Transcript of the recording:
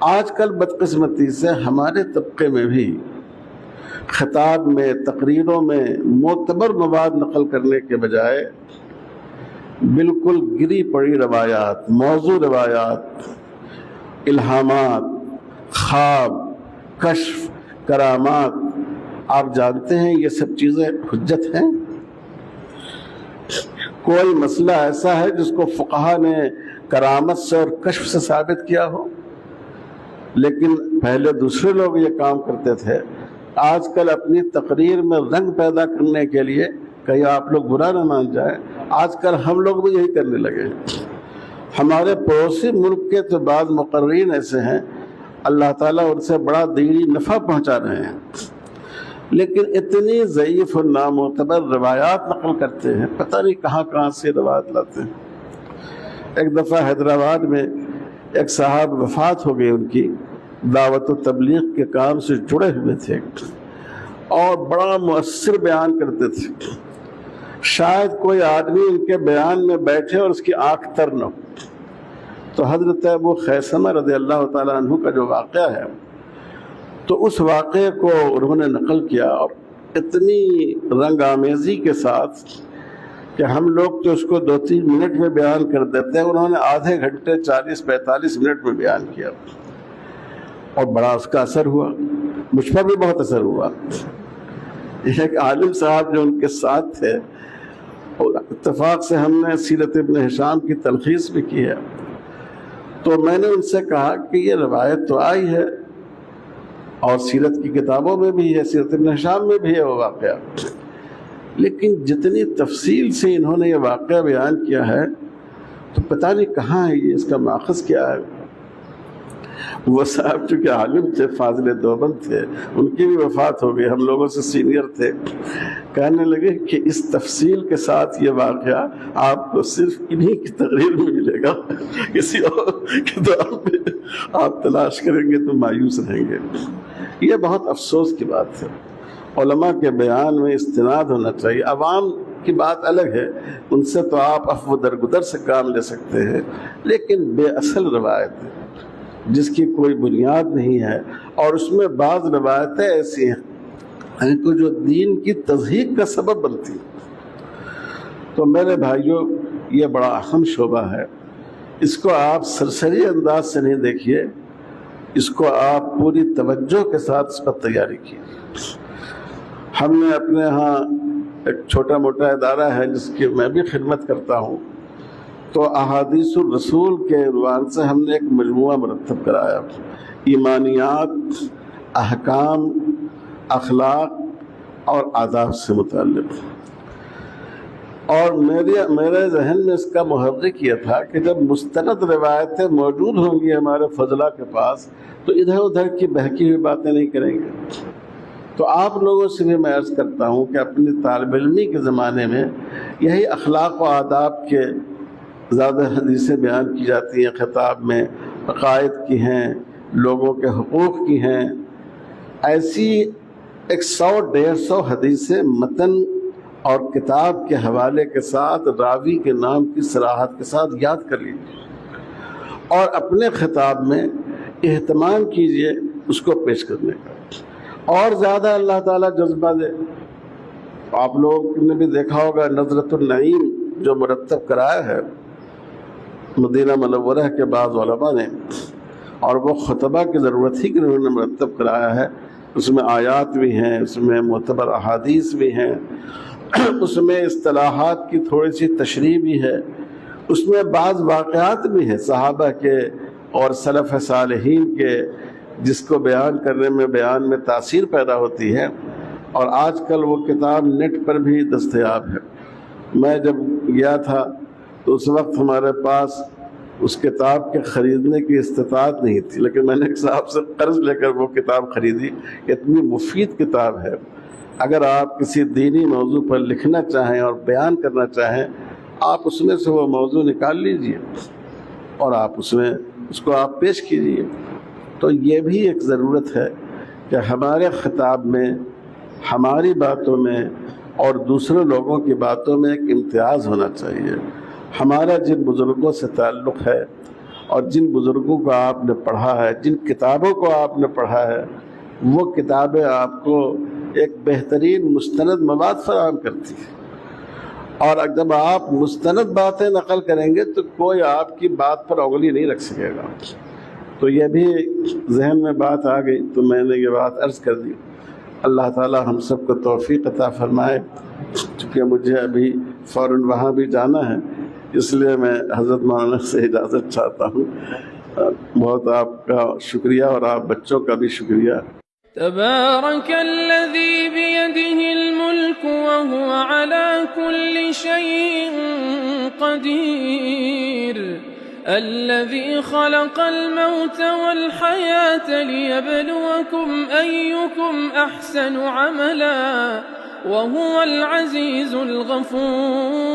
آج کل بدقسمتی سے ہمارے طبقے میں بھی خطاب میں، تقریروں میں معتبر مواد نقل کرنے کے بجائے بالکل گری پڑی روایات، موضوع روایات، الہامات، خواب، کشف، کرامات، آپ جانتے ہیں یہ سب چیزیں حجت ہیں؟ کوئی مسئلہ ایسا ہے جس کو فقہا نے کرامت سے اور کشف سے ثابت کیا ہو؟ لیکن پہلے دوسرے لوگ یہ کام کرتے تھے۔ آج کل اپنی تقریر میں رنگ پیدا کرنے کے لیے، کہیں آپ لوگ برا نہ مان جائیں، آج کل ہم لوگ بھی یہی کرنے لگے ہیں۔ ہمارے پڑوسی ملک کے تو بعض مقررین ایسے ہیں، اللہ تعالیٰ ان سے بڑا دینی نفع پہنچا رہے ہیں، لیکن اتنی ضعیف اور نامعتبر روایات نقل کرتے ہیں، پتہ نہیں کہاں کہاں سے روایت لاتے ہیں۔ ایک دفعہ حیدرآباد میں ایک صاحب وفات ہو گئی، ان کی دعوت و تبلیغ کے کام سے جڑے ہوئے تھے اور بڑا مؤثر بیان کرتے تھے۔ شاید کوئی آدمی ان کے بیان میں بیٹھے اور اس کی آنکھ تر نہ ہو۔ تو حضرت ابو خیثمہ رضی اللہ تعالیٰ عنہ کا جو واقعہ ہے، تو اس واقعے کو انہوں نے نقل کیا اور اتنی رنگ آمیزی کے ساتھ کہ ہم لوگ تو اس کو 2-3 منٹ میں بیان کر دیتے ہیں، انہوں نے آدھے گھنٹے 40-45 منٹ میں بیان کیا اور بڑا اس کا اثر ہوا، مجھ پر بھی بہت اثر ہوا۔ ایک عالم صاحب جو ان کے ساتھ تھے، اور اتفاق سے ہم نے سیرت ابن ہشام کی تلخیص بھی کی ہے، تو میں نے ان سے کہا کہ یہ روایت تو آئی ہے اور سیرت کی کتابوں میں بھی ہے، سیرت ابن ہشام میں بھی ہے وہ واقعہ، لیکن جتنی تفصیل سے انہوں نے یہ واقعہ بیان کیا ہے تو پتہ نہیں کہاں ہے یہ، اس کا ماخذ کیا ہے۔ وہ صاحب چونکہ عالم تھے، فاضل دیوبند تھے، ان کی بھی وفات ہو گئی، ہم لوگوں سے سینئر تھے، کہنے لگے کہ اس تفصیل کے ساتھ یہ واقعہ آپ کو صرف انہی کی تقریر میں ملے گا، کسی اور کتاب میں آپ تلاش کریں گے تو مایوس رہیں گے۔ یہ بہت افسوس کی بات ہے۔ علماء کے بیان میں استناد ہونا چاہیے۔ عوام کی بات الگ ہے، ان سے تو آپ عفو درگزر سے کام لے سکتے ہیں، لیکن بے اصل روایت ہے جس کی کوئی بنیاد نہیں ہے، اور اس میں بعض روایتیں ایسی ہیں کہ جو دین کی تضحیق کا سبب بنتی ہیں۔ تو میرے بھائیوں، یہ بڑا اہم شعبہ ہے، اس کو آپ سرسری انداز سے نہیں دیکھیے، اس کو آپ پوری توجہ کے ساتھ اس پر تیاری کیجیے۔ ہم نے اپنے ہاں ایک چھوٹا موٹا ادارہ ہے جس کی میں بھی خدمت کرتا ہوں، تو احادیث الرسول کے عنوان سے ہم نے ایک مجموعہ مرتب کرایا، ایمانیات، احکام، اخلاق اور آداب سے متعلق، اور میرے ذہن میں اس کا محرک یہ تھا کہ جب مستند روایتیں موجود ہوں گی ہمارے فضلاء کے پاس تو ادھر ادھر کی بہکی ہوئی باتیں نہیں کریں گے۔ تو آپ لوگوں سے بھی میں عرض کرتا ہوں کہ اپنی طالب علمی کے زمانے میں یہی اخلاق و آداب کے زیادہ حدیثیں بیان کی جاتی ہیں، خطاب میں عقائد کی ہیں، لوگوں کے حقوق کی ہیں، ایسی 100-150 حدیثیں متن اور کتاب کے حوالے کے ساتھ راوی کے نام کی صراحت کے ساتھ یاد کر لیجیے اور اپنے خطاب میں اہتمام کیجیے اس کو پیش کرنے کا، اور زیادہ اللہ تعالیٰ جذبہ دے۔ آپ لوگوں نے بھی دیکھا ہوگا نظرۃ النعیم جو مرتب کرایا ہے مدینہ منورہ کے بعض علماء نے، اور وہ خطبہ کی ضرورت ہی کہ انہوں نے مرتب کرایا ہے، اس میں آیات بھی ہیں، اس میں معتبر احادیث بھی ہیں، اس میں اصطلاحات کی تھوڑی سی تشریح بھی ہے، اس میں بعض واقعات بھی ہیں صحابہ کے اور سلف صالحین کے، جس کو بیان کرنے میں بیان میں تاثیر پیدا ہوتی ہے، اور آج کل وہ کتاب نیٹ پر بھی دستیاب ہے۔ میں جب گیا تھا تو اس وقت ہمارے پاس اس کتاب کے خریدنے کی استطاعت نہیں تھی، لیکن میں نے ایک صاحب سے قرض لے کر وہ کتاب خریدی۔ اتنی مفید کتاب ہے، اگر آپ کسی دینی موضوع پر لکھنا چاہیں اور بیان کرنا چاہیں، آپ اس میں سے وہ موضوع نکال لیجئے اور آپ اس کو آپ پیش کیجئے۔ تو یہ بھی ایک ضرورت ہے کہ ہمارے خطاب میں، ہماری باتوں میں اور دوسرے لوگوں کی باتوں میں ایک امتیاز ہونا چاہیے۔ ہمارا جن بزرگوں سے تعلق ہے اور جن بزرگوں کو آپ نے پڑھا ہے، جن کتابوں کو آپ نے پڑھا ہے، وہ کتابیں آپ کو ایک بہترین مستند مواد فراہم کرتی ہیں، اور جب آپ مستند باتیں نقل کریں گے تو کوئی آپ کی بات پر انگلی نہیں رکھ سکے گا۔ تو یہ بھی ذہن میں بات آ گئی تو میں نے یہ بات عرض کر دی۔ اللہ تعالی ہم سب کو توفیق عطا فرمائے۔ چونکہ مجھے ابھی فوراً وہاں بھی جانا ہے، اس لیے میں حضرت مولانا سے اجازت چاہتا ہوں۔ بہت آپ کا شکریہ اور آپ بچوں کا بھی شکریہ۔ تبارك الذي بيده الملك وهو على كل شيء قدير الذي خلق الموت والحياة ليبلوكم أيكم أحسن عملا وهو العزيز الغفور